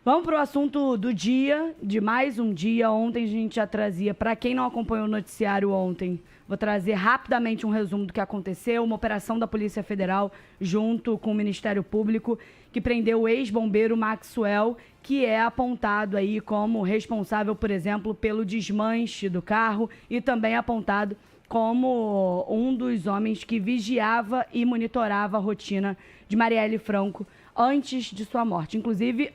Vamos para o assunto do dia, de mais um dia. Ontem a gente já trazia, para quem não acompanhou o noticiário ontem, vou trazer rapidamente um resumo do que aconteceu. Uma operação da Polícia Federal junto com o Ministério Público que prendeu o ex-bombeiro Maxwell, que é apontado aí como responsável, por exemplo, pelo desmanche do carro e também apontado como um dos homens que vigiava e monitorava a rotina de Marielle Franco antes de sua morte. Inclusive,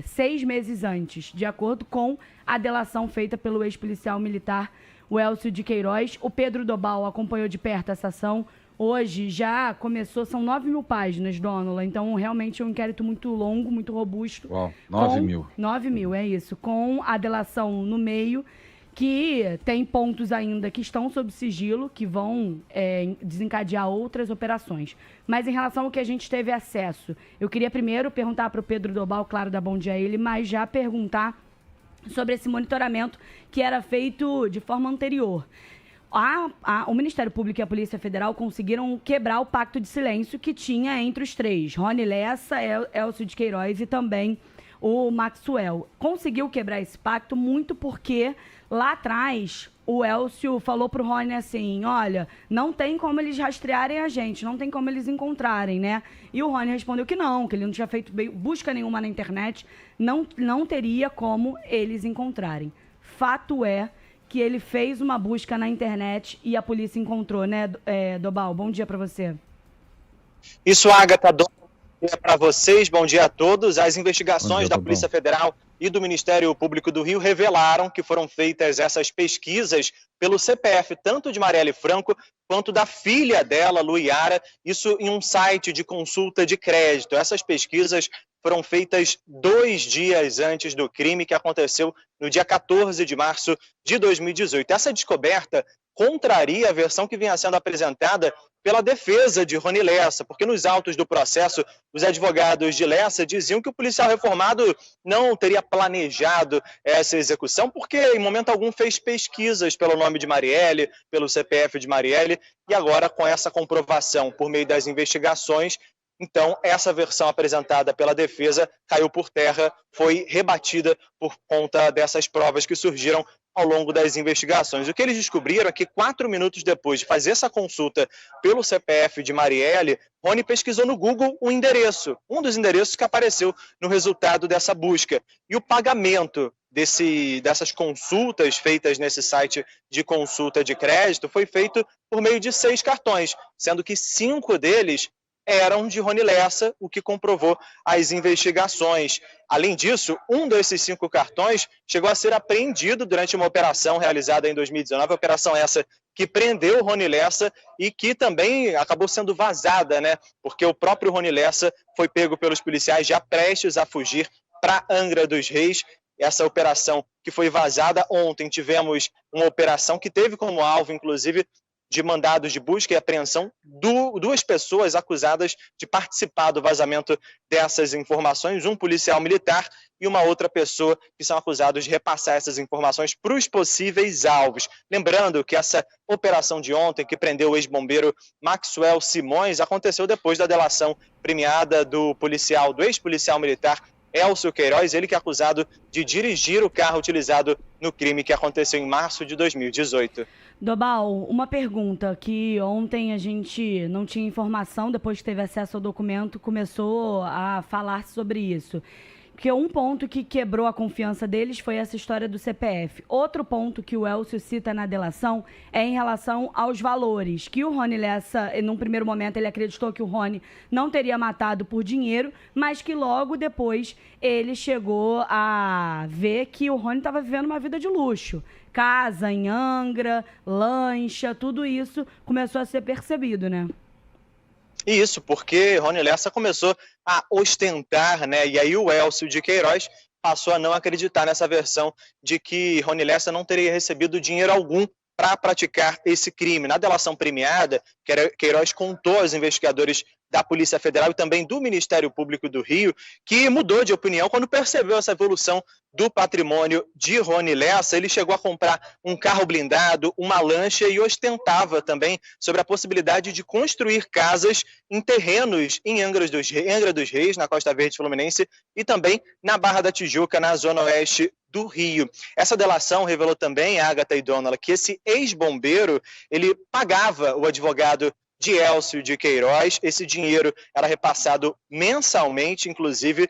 6 meses antes, de acordo com a delação feita pelo ex-policial militar, o Elcio de Queiroz. O Pedro Dobal acompanhou de perto essa ação. Hoje já começou, são 9.000 páginas, Dônula, então realmente é um inquérito muito longo, muito robusto. Uau, 9.000. 9.000, é isso, com a delação no meio, que tem pontos ainda que estão sob sigilo, que vão desencadear outras operações. Mas em relação ao que a gente teve acesso, eu queria primeiro perguntar para o Pedro Dobal, claro, dar bom dia a ele, mas já perguntar sobre esse monitoramento que era feito de forma anterior. O Ministério Público e a Polícia Federal conseguiram quebrar o pacto de silêncio que tinha entre os três, Rony Lessa, Elcio de Queiroz e também o Maxwell. Conseguiu quebrar esse pacto muito porque lá atrás o Elcio falou pro Rony assim, olha, não tem como eles rastrearem a gente, não tem como eles encontrarem, né? E o Rony respondeu que ele não tinha feito busca nenhuma na internet, não teria como eles encontrarem. Fato é que ele fez uma busca na internet e a polícia encontrou, né, Dobal? Bom dia para você. Isso, Agatha, bom dia para vocês, bom dia a todos. As investigações da Polícia Federal e do Ministério Público do Rio revelaram que foram feitas essas pesquisas pelo CPF, tanto de Marielle Franco quanto da filha dela, Luiara, isso em um site de consulta de crédito. Essas pesquisas foram feitas 2 dias antes do crime, que aconteceu no dia 14 de março de 2018. Essa descoberta contraria a versão que vinha sendo apresentada pela defesa de Rony Lessa, porque nos autos do processo, os advogados de Lessa diziam que o policial reformado não teria planejado essa execução, porque em momento algum fez pesquisas pelo nome de Marielle, pelo CPF de Marielle, e agora com essa comprovação por meio das investigações, então essa versão apresentada pela defesa caiu por terra, foi rebatida por conta dessas provas que surgiram ao longo das investigações. O que eles descobriram é que 4 minutos depois de fazer essa consulta pelo CPF de Marielle, Rony pesquisou no Google um endereço, um dos endereços que apareceu no resultado dessa busca. E o pagamento dessas consultas feitas nesse site de consulta de crédito foi feito por meio de 6 cartões, sendo que 5 deles eram de Rony Lessa, o que comprovou as investigações. Além disso, um desses 5 cartões chegou a ser apreendido durante uma operação realizada em 2019, operação essa que prendeu Rony Lessa e que também acabou sendo vazada, né? Porque o próprio Rony Lessa foi pego pelos policiais já prestes a fugir para Angra dos Reis. Essa operação que foi vazada ontem, tivemos uma operação que teve como alvo, inclusive, de mandados de busca e apreensão, 2 pessoas acusadas de participar do vazamento dessas informações, um policial militar e uma outra pessoa que são acusados de repassar essas informações para os possíveis alvos. Lembrando que essa operação de ontem, que prendeu o ex-bombeiro Maxwell Simões, aconteceu depois da delação premiada do ex-policial militar Elcio Queiroz, ele que é acusado de dirigir o carro utilizado no crime que aconteceu em março de 2018. Dobal, uma pergunta que ontem a gente não tinha informação, depois que teve acesso ao documento, começou a falar sobre isso. Porque um ponto que quebrou a confiança deles foi essa história do CPF. Outro ponto que o Elcio cita na delação é em relação aos valores, que o Rony Lessa, num primeiro momento, ele acreditou que o Rony não teria matado por dinheiro, mas que logo depois ele chegou a ver que o Rony estava vivendo uma vida de luxo. Casa em Angra, lancha, tudo isso começou a ser percebido, né? Isso, porque Rony Lessa começou a ostentar, né? E aí o Elcio de Queiroz passou a não acreditar nessa versão de que Rony Lessa não teria recebido dinheiro algum para praticar esse crime. Na delação premiada, Queiroz contou aos investigadores da Polícia Federal e também do Ministério Público do Rio, que mudou de opinião quando percebeu essa evolução do patrimônio de Rony Lessa. Ele chegou a comprar um carro blindado, uma lancha e ostentava também sobre a possibilidade de construir casas em terrenos em Angra dos Reis, na Costa Verde Fluminense, e também na Barra da Tijuca, na zona oeste do Rio. Essa delação revelou também, Agatha e Dônala, que esse ex-bombeiro, ele pagava o advogado de Elcio de Queiroz. Esse dinheiro era repassado mensalmente, inclusive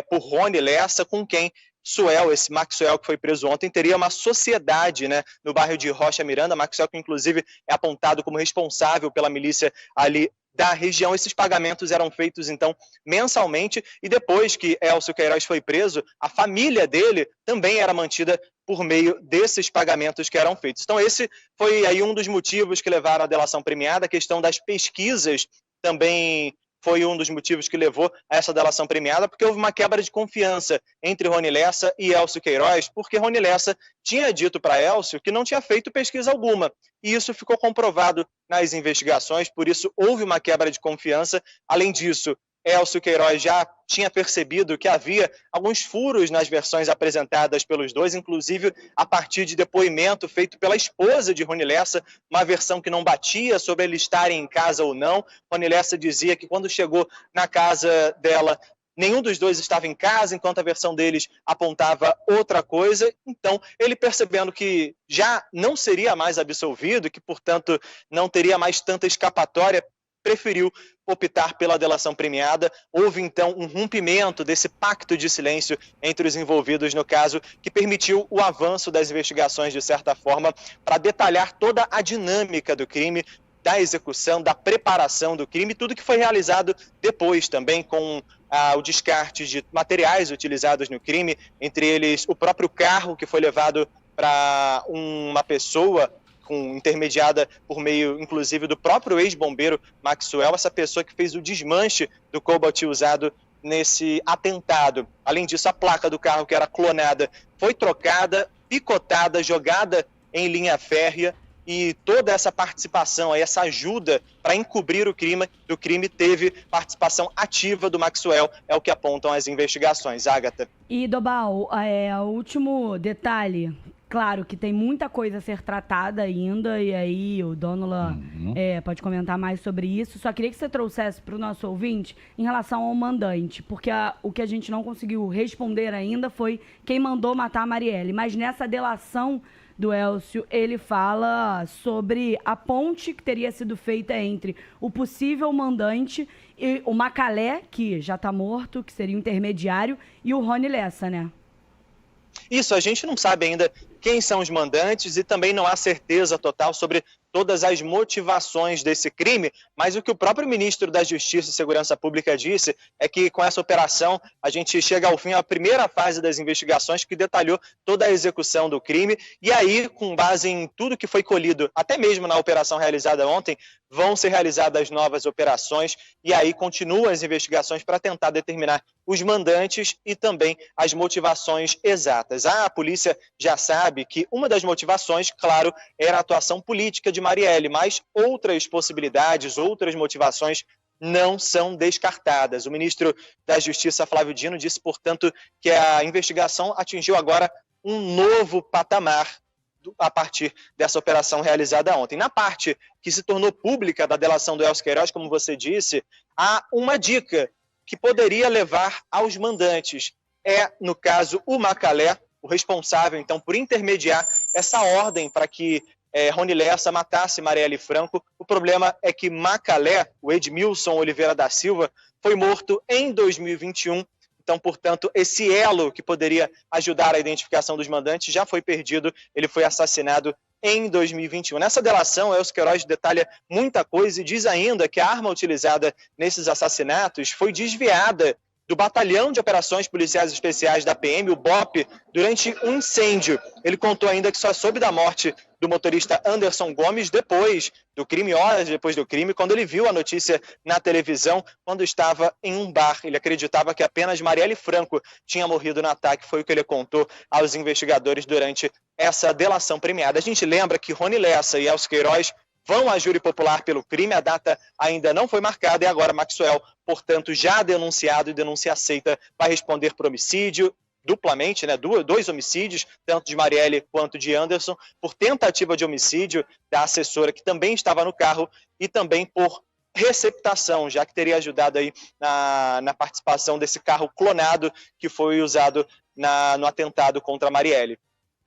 por Rony Lessa, com quem esse Maxwell, que foi preso ontem, teria uma sociedade, né, no bairro de Rocha Miranda. Maxwell, que inclusive é apontado como responsável pela milícia ali da região. Esses pagamentos eram feitos, então, mensalmente, e depois que Elcio Queiroz foi preso, a família dele também era mantida por meio desses pagamentos que eram feitos. Então, esse foi aí um dos motivos que levaram à delação premiada. A questão das pesquisas também foi um dos motivos que levou a essa delação premiada, porque houve uma quebra de confiança entre Rony Lessa e Elcio Queiroz, porque Rony Lessa tinha dito para Elcio que não tinha feito pesquisa alguma, e isso ficou comprovado nas investigações, por isso houve uma quebra de confiança. Além disso, Elcio Queiroz já tinha percebido que havia alguns furos nas versões apresentadas pelos dois, inclusive a partir de depoimento feito pela esposa de Rony Lessa, uma versão que não batia sobre eles estarem em casa ou não. Rony Lessa dizia que quando chegou na casa dela, nenhum dos dois estava em casa, enquanto a versão deles apontava outra coisa. Então, ele percebendo que já não seria mais absolvido, que, portanto, não teria mais tanta escapatória, preferiu optar pela delação premiada. Houve, então, um rompimento desse pacto de silêncio entre os envolvidos no caso, que permitiu o avanço das investigações, de certa forma, para detalhar toda a dinâmica do crime, da execução, da preparação do crime, tudo que foi realizado depois também com o descarte de materiais utilizados no crime, entre eles o próprio carro que foi levado para uma pessoa intermediada por meio, inclusive, do próprio ex-bombeiro Maxwell, essa pessoa que fez o desmanche do Cobalt usado nesse atentado. Além disso, a placa do carro, que era clonada, foi trocada, picotada, jogada em linha férrea, e toda essa participação, essa ajuda para encobrir o crime teve participação ativa do Maxwell, é o que apontam as investigações. Agatha. E, Dobal, o último detalhe, claro que tem muita coisa a ser tratada ainda, e aí o Dônala pode comentar mais sobre isso. Só queria que você trouxesse para o nosso ouvinte em relação ao mandante, porque o que a gente não conseguiu responder ainda foi quem mandou matar a Marielle. Mas nessa delação do Elcio, ele fala sobre a ponte que teria sido feita entre o possível mandante e o Macalé, que já está morto, que seria o intermediário, e o Rony Lessa, né? Isso, a gente não sabe ainda quem são os mandantes e também não há certeza total sobre todas as motivações desse crime, mas o que o próprio ministro da Justiça e Segurança Pública disse é que com essa operação a gente chega ao fim, a primeira fase das investigações, que detalhou toda a execução do crime, e aí, com base em tudo que foi colhido, até mesmo na operação realizada ontem, vão ser realizadas novas operações, e aí continuam as investigações para tentar determinar os mandantes e também as motivações exatas. A polícia já sabe que uma das motivações, claro, era a atuação política de Marielle, mas outras possibilidades, outras motivações não são descartadas. O ministro da Justiça, Flávio Dino, disse, portanto, que a investigação atingiu agora um novo patamar a partir dessa operação realizada ontem. Na parte que se tornou pública da delação do Elcio Queiroz, como você disse, há uma dica que poderia levar aos mandantes. É, no caso, o Macalé, o responsável, então, por intermediar essa ordem para que Rony Lessa matasse Marielle Franco. O problema é que Macalé, o Edmilson Oliveira da Silva, foi morto em 2021. Então, portanto, esse elo que poderia ajudar a identificação dos mandantes já foi perdido. Ele foi assassinado em 2021. Nessa delação, Elcio Queiroz detalha muita coisa e diz ainda que a arma utilizada nesses assassinatos foi desviada do Batalhão de Operações Policiais Especiais da PM, o BOP, durante um incêndio. Ele contou ainda que só soube da morte do motorista Anderson Gomes depois do crime, horas depois do crime, quando ele viu a notícia na televisão, quando estava em um bar. Ele acreditava que apenas Marielle Franco tinha morrido no ataque, foi o que ele contou aos investigadores durante essa delação premiada. A gente lembra que Rony Lessa e Elcio Queiroz vão a júri popular pelo crime. A data ainda não foi marcada e agora Maxwell, portanto, já denunciado e denúncia aceita, vai responder por homicídio, duplamente, né, 2 homicídios, tanto de Marielle quanto de Anderson, por tentativa de homicídio da assessora que também estava no carro e também por receptação, já que teria ajudado aí na participação desse carro clonado que foi usado no atentado contra a Marielle.